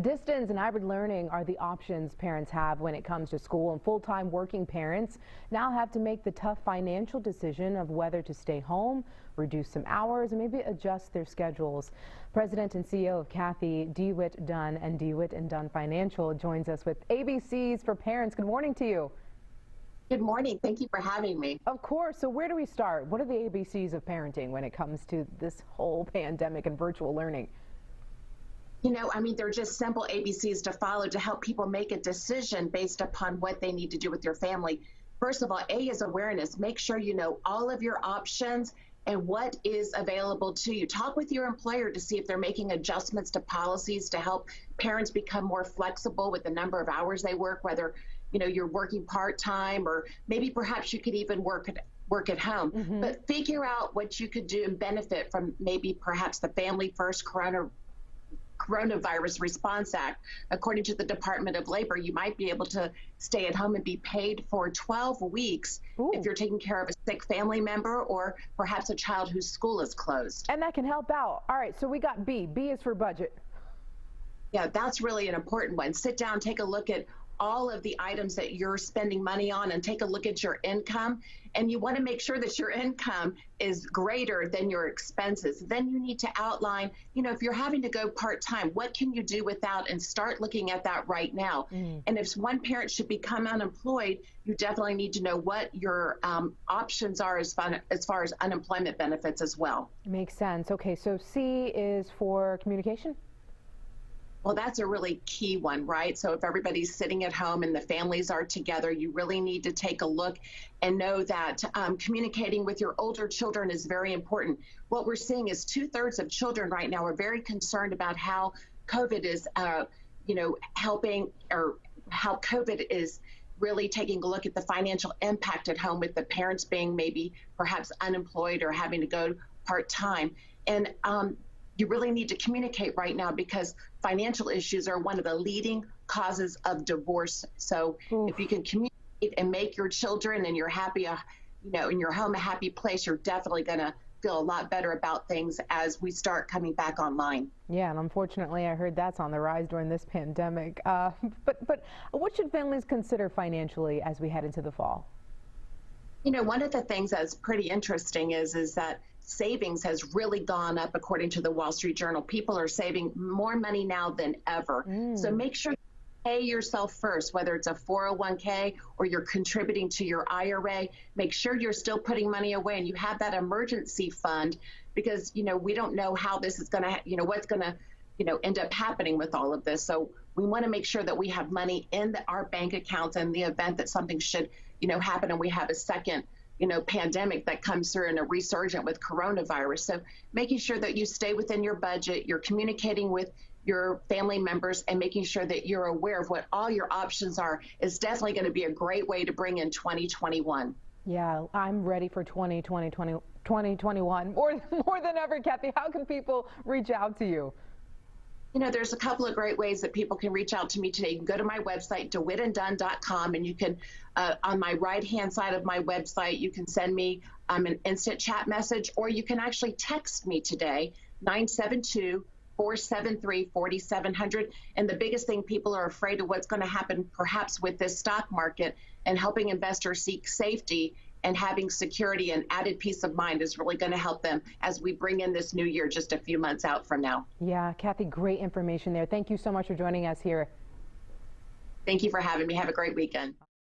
Distance and hybrid learning are the options parents have when it comes to school, and full-time working parents now have to make the tough financial decision of whether to stay home, reduce some hours, and maybe adjust their schedules. President and CEO of Cathy DeWitt Dunn and DeWitt & Dunn Financial joins us with ABCs for parents. Good morning to you. Good morning. Thank you for having me. Of course. So where do we start? What are the ABCs of parenting when it comes to this whole pandemic and virtual learning? They're just simple ABCs to follow to help people make a decision based upon what they need to do with their family. First of all, A is awareness. Make sure you know all of your options and what is available to you. Talk with your employer to see if they're making adjustments to policies to help parents become more flexible with the number of hours they work, whether you're working part-time or maybe perhaps you could even work at home. But figure out what you could do and benefit from maybe perhaps the Family First Coronavirus Response Act. According to the Department of Labor, you might be able to stay at home and be paid for 12 weeks if you're taking care of a sick family member or perhaps a child whose school is closed. And that can help out. All right, so we got B. B is for budget. Yeah, that's really an important one. Sit down, take a look at all of the items that you're spending money on and take a look at your income. And you want to make sure that your income is greater than your expenses. Then you need to outline, if you're having to go part-time, what can you do without, and start looking at that right now. And if one parent should become unemployed, you definitely need to know what your options are as far as unemployment benefits as well. Makes sense. Okay, so C is for communication? Well, that's a really key one, right? So if everybody's sitting at home and the families are together, you really need to take a look and know that communicating with your older children is very important. What we're seeing is 2/3 of children right now are very concerned about how COVID is, helping, or how COVID is really taking a look at the financial impact at home with the parents being maybe perhaps unemployed or having to go part-time. And you really need to communicate right now because financial issues are one of the leading causes of divorce. So if you can communicate and make your children and you're happy, in your home a happy place, you're definitely going to feel a lot better about things as we start coming back online. Yeah, and unfortunately, I heard that's on the rise during this pandemic. But what should families consider financially as we head into the fall? One of the things that's pretty interesting is that savings has really gone up according to the Wall Street Journal. People are saving more money now than ever. So make sure you pay yourself first, whether it's a 401k or you're contributing to your IRA. Make sure you're still putting money away and you have that emergency fund because, we don't know how this is going to, what's going to, end up happening with all of this. So we want to make sure that we have money in our bank accounts in the event that something should, happen and we have a second pandemic that comes through and a resurgent with coronavirus. So making sure that you stay within your budget, you're communicating with your family members and making sure that you're aware of what all your options are is definitely going to be a great way to bring in 2021. Yeah, I'm ready for 2021 more than ever. Cathy, how can people reach out to you? There's a couple of great ways that people can reach out to me today. You can go to my website, DeWittandDunn.com, and you can, on my right-hand side of my website, you can send me an instant chat message, or you can actually text me today, 972-473-4700. And the biggest thing, people are afraid of what's going to happen perhaps with this stock market, and helping investors seek safety and having security and added peace of mind is really going to help them as we bring in this new year just a few months out from now. Yeah, Cathy, great information there. Thank you so much for joining us here. Thank you for having me. Have a great weekend.